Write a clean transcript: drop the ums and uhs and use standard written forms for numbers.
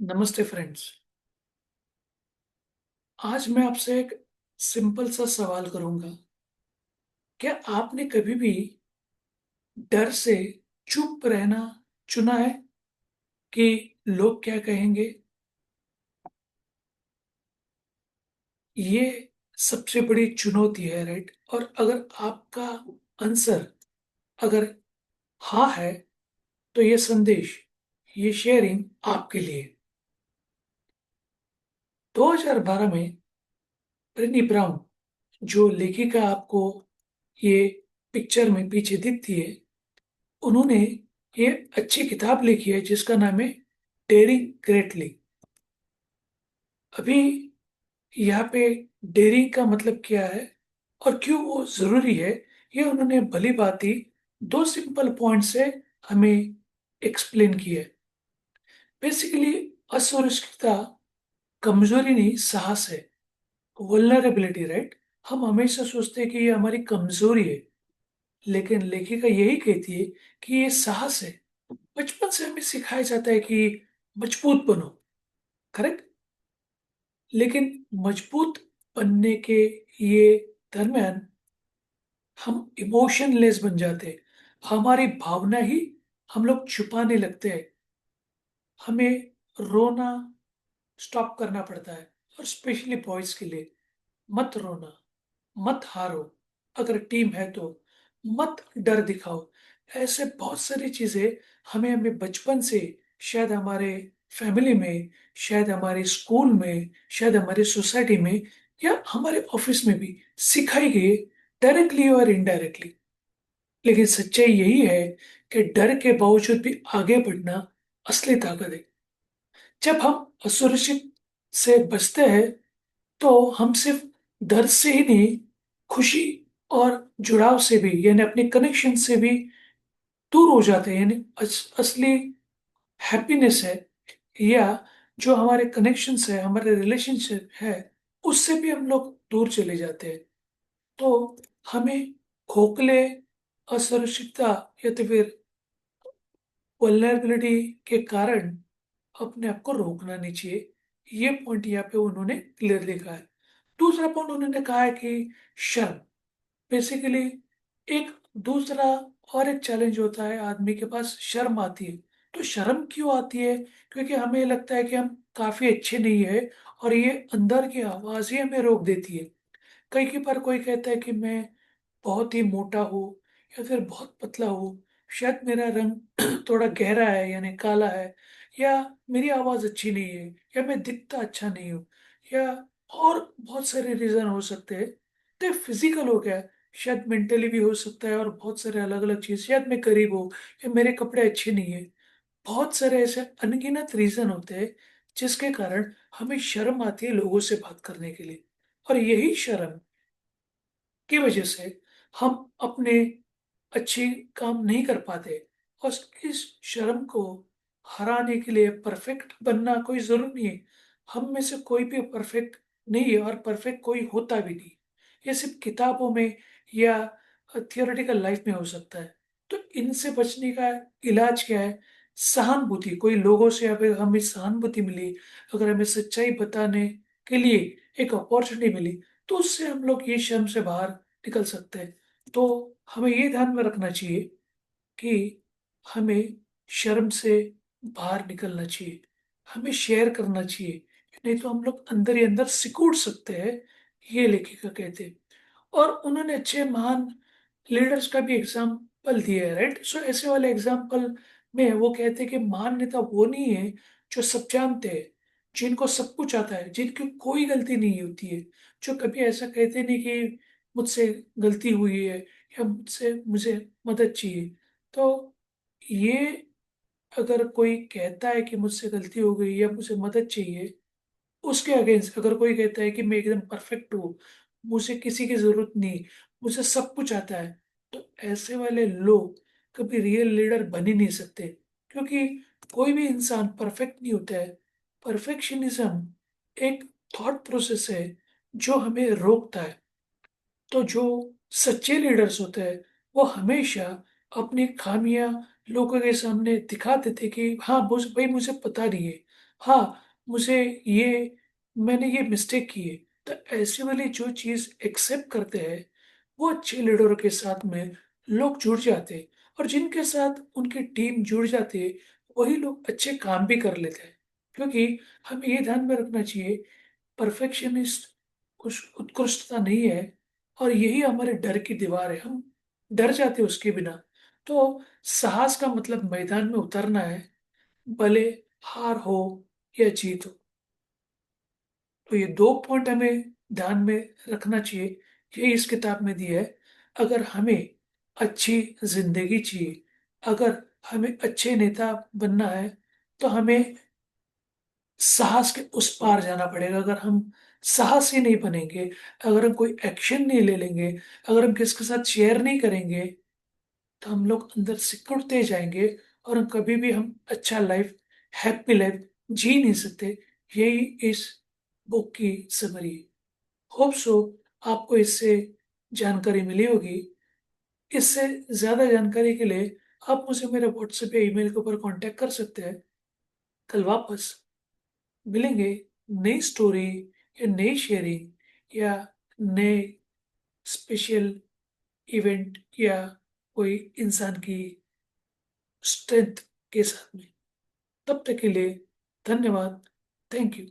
नमस्ते फ्रेंड्स। आज मैं आपसे एक सिंपल सा सवाल करूंगा। क्या आपने कभी भी डर से चुप रहना चुना है कि लोग क्या कहेंगे? ये सबसे बड़ी चुनौती है, राइट? और अगर आपका आंसर अगर हाँ है, तो ये संदेश, ये शेयरिंग आपके लिए। 2012 में ब्रेनी ब्राउन, जो लेखिका आपको ये पिक्चर में पीछे दिखती है, उन्होंने ये अच्छी किताब लिखी है जिसका नाम है डेयरिंग ग्रेटली। अभी यहाँ पे डेयरिंग का मतलब क्या है और क्यों वो जरूरी है, ये उन्होंने भली भांति दो सिंपल पॉइंट से हमें एक्सप्लेन किया है। बेसिकली असुरक्षितता कमजोरी नहीं, साहस है। Vulnerability, right? हम हमेशा सोचते हैं कि ये हमारी कमजोरी है, लेकिन लेखिका यही कहती है कि ये साहस है। बचपन से हमें सिखाया जाता है कि मजबूत बनो, करेक्ट? लेकिन मजबूत बनने के ये दरमियान हम इमोशनलेस बन जाते हैं। हमारी भावना ही हम लोग छुपाने लगते हैं। हमें रोना स्टॉप करना पड़ता है, और स्पेशली बॉयज के लिए। मत रोना, मत हारो, अगर टीम है तो मत डर दिखाओ। ऐसे बहुत सारी चीजें हमें हमें बचपन से, शायद हमारे फैमिली में, शायद हमारे स्कूल में, शायद हमारी सोसाइटी में, या हमारे ऑफिस में भी सिखाई गई, डायरेक्टली और इनडायरेक्टली। लेकिन सच्चाई यही है कि डर के बावजूद भी आगे बढ़ना असली ताकत है। जब हम असुरक्षित से बचते हैं, तो हम सिर्फ दर्द से ही नहीं, खुशी और जुड़ाव से भी, यानी अपने कनेक्शन से भी दूर हो जाते हैं। यानी असली हैप्पीनेस है, या जो हमारे कनेक्शंस है, हमारे रिलेशनशिप है, उससे भी हम लोग दूर चले जाते हैं। तो हमें खोखले, असुरक्षितता या तो फिर वल्नरेबिलिटी के कारण अपने आप को रोकना नहीं चाहिए। ये पॉइंट यहाँ पे उन्होंने क्लियर लिखा है। दूसरा पॉइंट उन्होंने कहा है कि शर्म, बेसिकली एक दूसरा और एक चैलेंज होता है, आदमी के पास शर्म आती है। तो शर्म क्यों आती है? क्योंकि हमें लगता है कि हम काफी अच्छे नहीं है, और ये अंदर की आवाज ही हमें रोक देती है। कई की बार कोई कहता है कि मैं बहुत ही मोटा हूँ, या फिर बहुत पतला हूँ, शायद मेरा रंग थोड़ा गहरा है यानी काला है, या मेरी आवाज अच्छी नहीं है, या मैं दिखता अच्छा नहीं हूँ, या और बहुत सारे रीजन हो सकते हैं। तो फिजिकल हो गया, शायद मेंटली भी हो सकता है, और बहुत सारे अलग अलग चीज, शायद मैं गरीब हूँ, या मेरे कपड़े अच्छे नहीं है। बहुत सारे ऐसे अनगिनत रीजन होते हैं जिसके कारण हमें शर्म आती है लोगों से बात करने के लिए। और यही शर्म की वजह से हम अपने अच्छे काम नहीं कर पाते। और इस शर्म को हराने के लिए परफेक्ट बनना कोई जरूरी नहीं है। हम में से कोई भी परफेक्ट नहीं है, और परफेक्ट कोई होता भी नहीं। ये सिर्फ किताबों में या थियोरेटिकल लाइफ में हो सकता है। तो इनसे बचने का इलाज क्या है? सहानुभूति। कोई लोगों से अगर हमें सहानुभूति मिली, अगर हमें सच्चाई बताने के लिए एक अपॉर्चुनिटी मिली, तो उससे हम लोग ये शर्म से बाहर निकल सकते हैं। तो हमें ये ध्यान में रखना चाहिए कि हमें शर्म से बाहर निकलना चाहिए, हमें शेयर करना चाहिए। नहीं तो हम लोग अंदर ही अंदर सिकुड़ सकते हैं, ये लेखिका कहते हैं। और उन्होंने अच्छे महान लीडर्स का भी एग्जाम्पल दिया है, राइट? सो ऐसे वाले एग्जाम्पल में वो कहते हैं कि महान नेता वो नहीं है जो सब जानते हैं, जिनको सब कुछ आता है, जिनकी कोई गलती नहीं होती है, जो कभी ऐसा कहते नहीं कि मुझसे गलती हुई है, या मुझसे मुझे मदद चाहिए। तो ये, अगर कोई कहता है कि मुझसे गलती हो गई या मुझे मदद चाहिए, उसके अगेंस्ट अगर कोई कहता है कि मैं एकदम परफेक्ट हूँ, मुझे किसी की जरूरत नहीं, मुझे सब कुछ आता है, तो ऐसे वाले लोग कभी रियल लीडर बन ही नहीं सकते। क्योंकि कोई भी इंसान परफेक्ट नहीं होता है। परफेक्शनिज्म एक थॉट प्रोसेस है जो हमें रोकता है। तो जो सच्चे लीडर्स होते हैं, वो हमेशा अपनी खामियां लोगों के सामने दिखाते थे कि हाँ, भाई मुझे पता नहीं है, हाँ, मुझे ये मैंने ये मिस्टेक की है। तो ऐसी वाली जो चीज़ एक्सेप्ट करते हैं, वो अच्छे लीडरों के साथ में लोग जुड़ जाते हैं, और जिनके साथ उनकी टीम जुड़ जाती है, वही लोग अच्छे काम भी कर लेते हैं। क्योंकि हमें ये ध्यान में रखना चाहिए, परफेक्शनिस्ट कुछ उत्कृष्टता नहीं है, और यही हमारे डर की दीवार है। हम डर जाते हैं उसके बिना। तो साहस का मतलब मैदान में उतरना है, भले हार हो या जीत हो। तो ये 2 पॉइंट हमें ध्यान में रखना चाहिए। ये इस किताब में दिया है। अगर हमें अच्छी ज़िंदगी चाहिए, अगर हमें अच्छे नेता बनना है, तो हमें साहस के उस पार जाना पड़ेगा। अगर हम साहसी नहीं बनेंगे, अगर हम कोई एक्शन नहीं ले लेंगे, अगर हम किसी के साथ शेयर नहीं करेंगे, तो हम लोग अंदर सिकुड़ते जाएँगे, और हम कभी भी हम अच्छा लाइफ़, हैप्पी लाइफ़ जी नहीं सकते। यही इस बुक की समरी है। होप सो आपको इससे जानकारी मिली होगी। इससे ज़्यादा जानकारी के लिए आप मुझे मेरे व्हाट्सएप या ईमेल के ऊपर कॉन्टैक्ट कर सकते हैं। कल वापस मिलेंगे नई स्टोरी या नई शेयरिंग या नए स्पेशल इवेंट या कोई इंसान की स्ट्रेंथ के साथ में। तब तक के लिए धन्यवाद। Thank you.